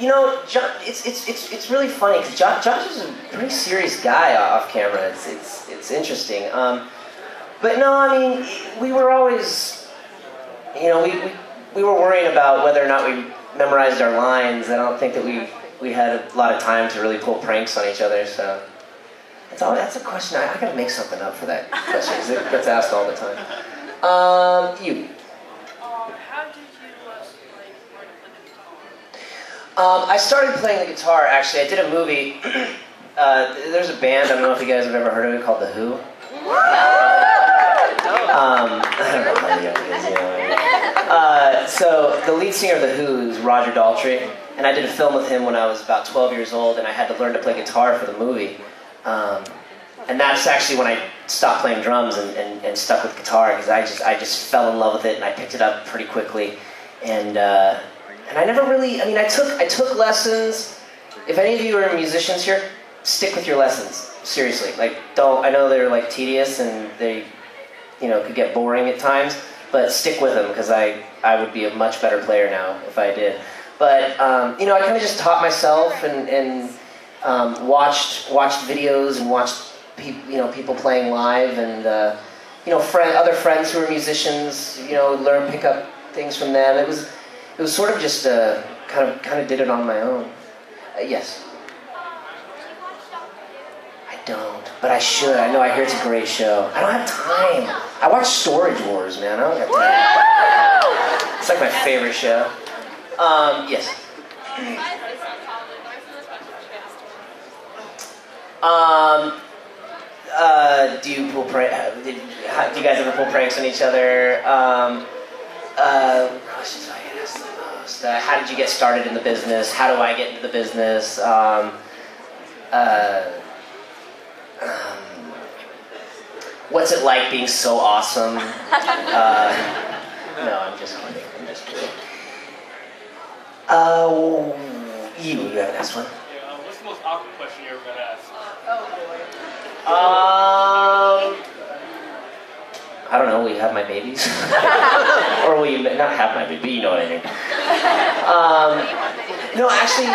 You know, John, it's really funny because Josh is a pretty serious guy off camera. It's interesting. But no, I mean, we were always, you know, we were worrying about whether or not we memorized our lines. I don't think that we had a lot of time to really pull pranks on each other. So that's a question. I got to make something up for that question because it gets asked all the time. You. How did you learn to play the guitar? I started playing the guitar, actually. I did a movie. There's a band, I don't know if you guys have ever heard of it, called The Who. I don't know how young it is, you know what I mean? So the lead singer of The Who is Roger Daltrey, and I did a film with him when I was about 12 years old, and I had to learn to play guitar for the movie. And that's actually when I stopped playing drums and stuck with guitar, because I just fell in love with it, and I picked it up pretty quickly. And I never really, I mean, I took lessons. If any of you are musicians here, stick with your lessons. Seriously, like, I know they're like tedious and they, you know, could get boring at times, but stick with them, because I would be a much better player now if I did. But, you know, I kind of just taught myself and watched videos and watched people playing live, and, you know, other friends who were musicians, you know, pick up things from them. It was sort of just kind of did it on my own. Yes. I don't, but I should. I know. I hear it's a great show. I don't have time. I watch Storage Wars, man. I don't have time. It's like my favorite show. Yes. Do you pull pranks? Do you guys ever pull pranks on each other? Questions I get asked the most. How did you get started in the business? How do I get into the business? What's it like being so awesome? No, I'm just kidding. You have an next one. Yeah, what's the most awkward question you ever got asked? I don't know, will you have my babies? Or will you not have my baby, you know what I mean. No, actually,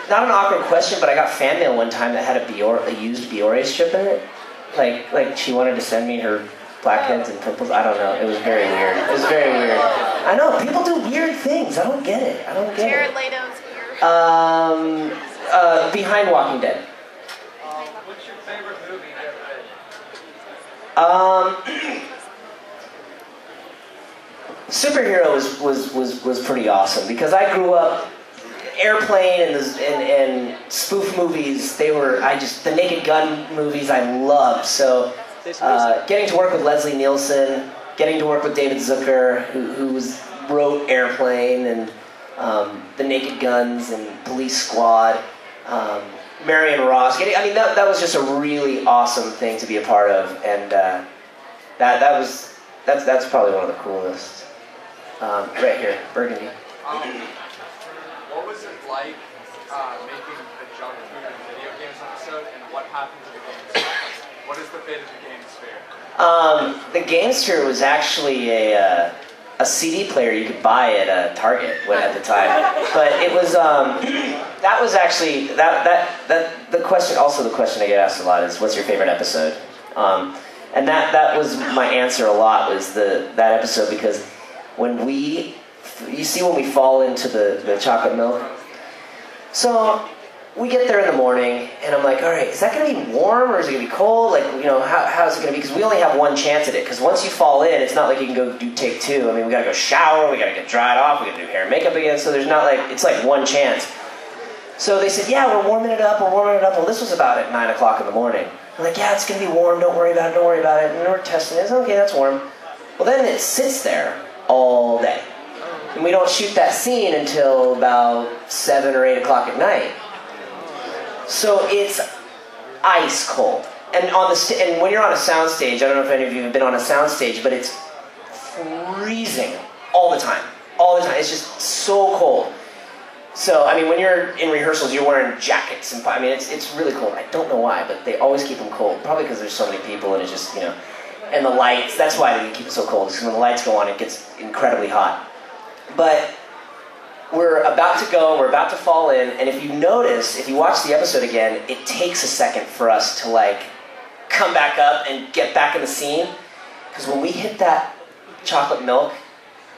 not an awkward question, but I got fan mail one time that had a used Biore strip in it. Like she wanted to send me her blackheads and pimples. I don't know, it was very weird. It was very weird. I know, people do weird things. I don't get it. Jared Leto's ear. Behind Walking Dead. What's your favorite movie you ever Superhero was pretty awesome, because I grew up Airplane and spoof movies. The Naked Gun movies I loved. So getting to work with Leslie Nielsen, getting to work with David Zucker, who wrote Airplane and The Naked Guns and Police Squad, Marion Ross. That was just a really awesome thing to be a part of, and that's probably one of the coolest. Right here, Burgundy. What was it like making the jump through the video games episode, and what happened to the game sphere? What is the fate of the game sphere? The game sphere was actually a CD player you could buy at Target at the time, but it was that was actually the question. Also, the question I get asked a lot is, "What's your favorite episode?" And that was my answer a lot, was that episode, because when we fall into the chocolate milk. So we get there in the morning, and I'm like, all right, is that going to be warm or is it going to be cold? Like, you know, how's it going to be? Because we only have one chance at it. Because once you fall in, it's not like you can go do take two. I mean, we got to go shower, we got to get dried off, we got to do hair and makeup again. So there's not like, it's like one chance. So they said, yeah, we're warming it up. Well, this was about at 9 o'clock in the morning. I'm like, yeah, it's going to be warm. Don't worry about it. And we're testing it. It's okay, that's warm. Well, then it sits there all day. And we don't shoot that scene until about 7 or 8 o'clock at night. So it's ice cold. And and when you're on a soundstage, I don't know if any of you have been on a soundstage, but it's freezing all the time. It's just so cold. So, I mean, when you're in rehearsals, you're wearing jackets. And I mean, it's really cold. I don't know why, but they always keep them cold. Probably because there's so many people, and it's just, you know. And the lights, that's why they keep it so cold. Because when the lights go on, it gets incredibly hot. But we're about to go, we're about to fall in, and if you notice, if you watch the episode again, it takes a second for us to like come back up and get back in the scene. Because when we hit that chocolate milk,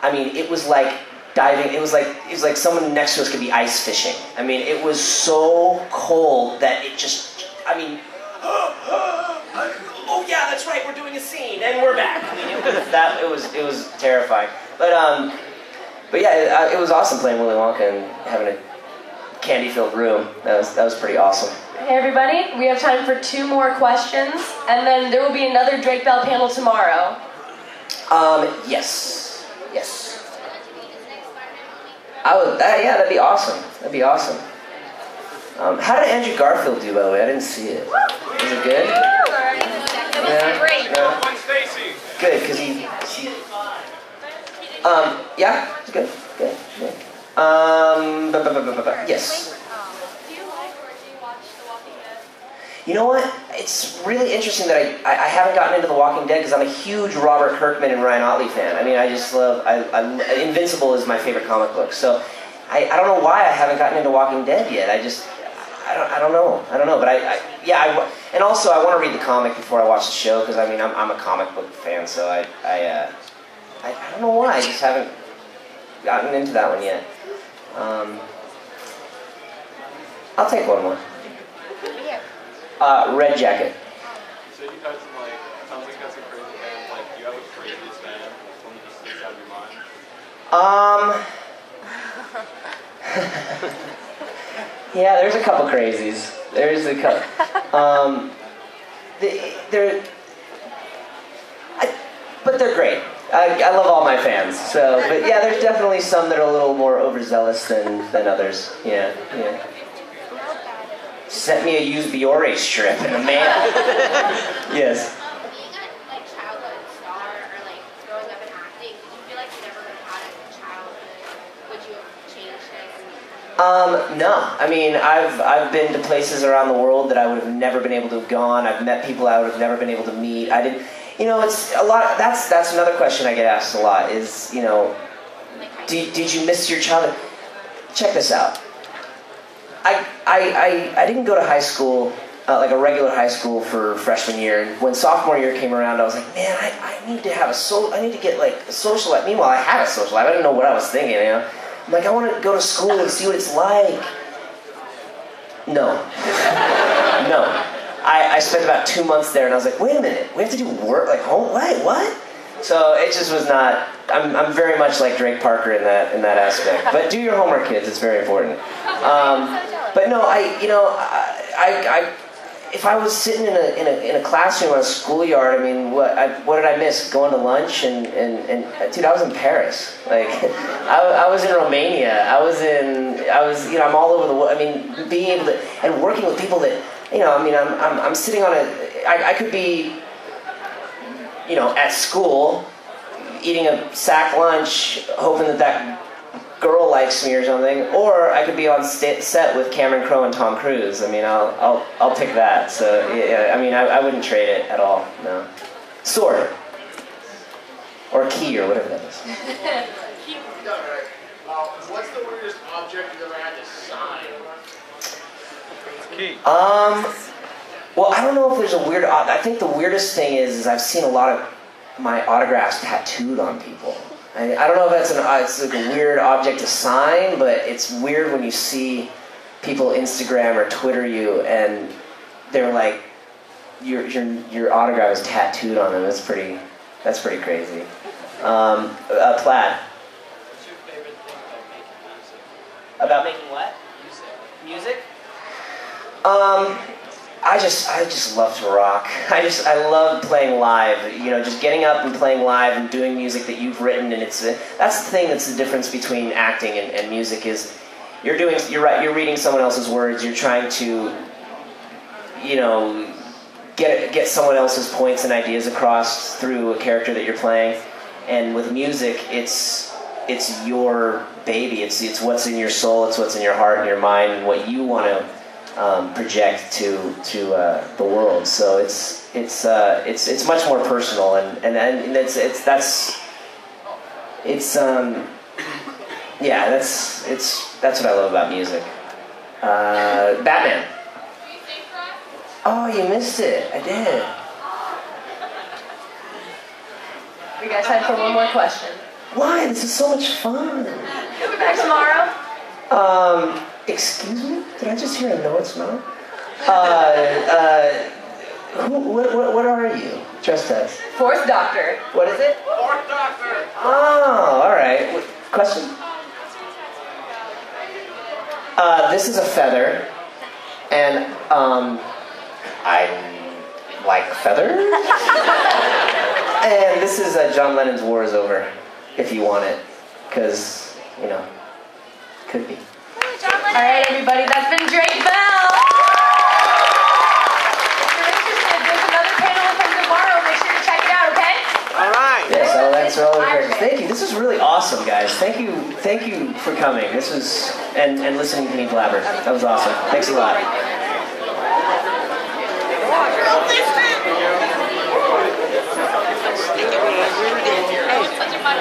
I mean, it was like diving, it was like someone next to us could be ice fishing. I mean, it was so cold that it just, I mean, oh yeah, that's right, we're doing a scene, and we're back. I mean, it was terrifying. But yeah, it was awesome playing Willy Wonka and having a candy-filled room. That was pretty awesome. Hey everybody, we have time for 2 more questions, and then there will be another Drake Bell panel tomorrow. Yes. I would. Yeah, that'd be awesome. That'd be awesome. How did Andrew Garfield do, by the way? I didn't see it. Was it good? It was great. Stacy. Good, because he. Yeah, it's good. Good. Yes. Do you like or do you watch The Walking Dead? You know what? It's really interesting that I haven't gotten into The Walking Dead because I'm a huge Robert Kirkman and Ryan Ottley fan. I mean, I just love... Invincible is my favorite comic book. So I don't know why I haven't gotten into Walking Dead yet. I don't know. But and also I want to read the comic before I watch the show because I mean I'm a comic book fan. So I don't know why. I just haven't gotten into that one yet. I'll take one more. Red Jacket. So you guys sounds like that's a crazy fan. Like, do you have a craziest fan? One that just sticks out of your mind? Yeah, there's a couple crazies. There's a couple. But they're great. I love all my fans. So, but yeah, there's definitely some that are a little more overzealous than others. Yeah. Sent me a used Biore strip in the mail. Yes. Being a childhood star or growing up in acting, did you feel like you never would have had it as a childhood? Would you have changed it? No. I mean, I've been to places around the world that I would have never been able to have gone. I've met people I would have never been able to meet. I didn't. It's a lot. That's another question I get asked a lot. Is did you miss your childhood? Check this out. I didn't go to high school, like a regular high school for freshman year. And when sophomore year came around, I was like, man, I need to have I need to get a social life. Meanwhile, I had a social life. I didn't know what I was thinking, I'm like, I want to go to school and see what it's like. No. I spent about 2 months there, and I was like, wait a minute, we have to do work, home, what? So it just was not. I'm very much like Drake Parker in that aspect. But do your homework, kids. It's very important. But no, if I was sitting in a classroom on a schoolyard, I mean, what did I miss? Going to lunch and dude, I was in Paris. I was in Romania. I'm all over the world. I mean, being able to and working with people that I'm sitting on I could be at school eating a sack lunch, hoping that girl likes me or something, or I could be on set with Cameron Crowe and Tom Cruise. I mean, I'll pick that. So yeah, I mean, I wouldn't trade it at all. No, sword or key or whatever that is. What's the weirdest object you've ever had to sign? Key. Well, I don't know if there's a weird. I think the weirdest thing is I've seen a lot of my autographs tattooed on people. I don't know if that's it's like a weird object to sign, but it's weird when you see people Instagram or Twitter you and they're like, your autograph is tattooed on them. That's pretty crazy. Plaid. What's your favorite thing about making music? About making what? Music? I just love to rock. I love playing live. Just getting up and playing live and doing music that you've written, and that's the thing that's the difference between acting and music is you're reading someone else's words. You're trying to get someone else's points and ideas across through a character that you're playing. And with music, it's your baby. It's what's in your soul. It's what's in your heart and your mind, and what you want to project to the world. So it's much more personal, and Yeah, that's what I love about music. Batman. Oh, you missed it. I did. We got time for one more question. Why? This is so much fun. We'll be back tomorrow. Excuse me? Did I just hear a no, it's not? What are you dressed as? Fourth Doctor. What is it? Fourth Doctor. Oh, all right. Question? This is a feather, and I like feathers. And this is John Lennon's "War Is Over," if you want it, because could be. All right, everybody, that's been Drake Bell. If you're interested, there's another panel with him tomorrow. Make sure to check it out, okay? All right. Yes, I'll answer all the questions. Thank you. This is really awesome, guys. Thank you for coming. This was and listening to me blabber. That was awesome. Thanks a lot. Such a fun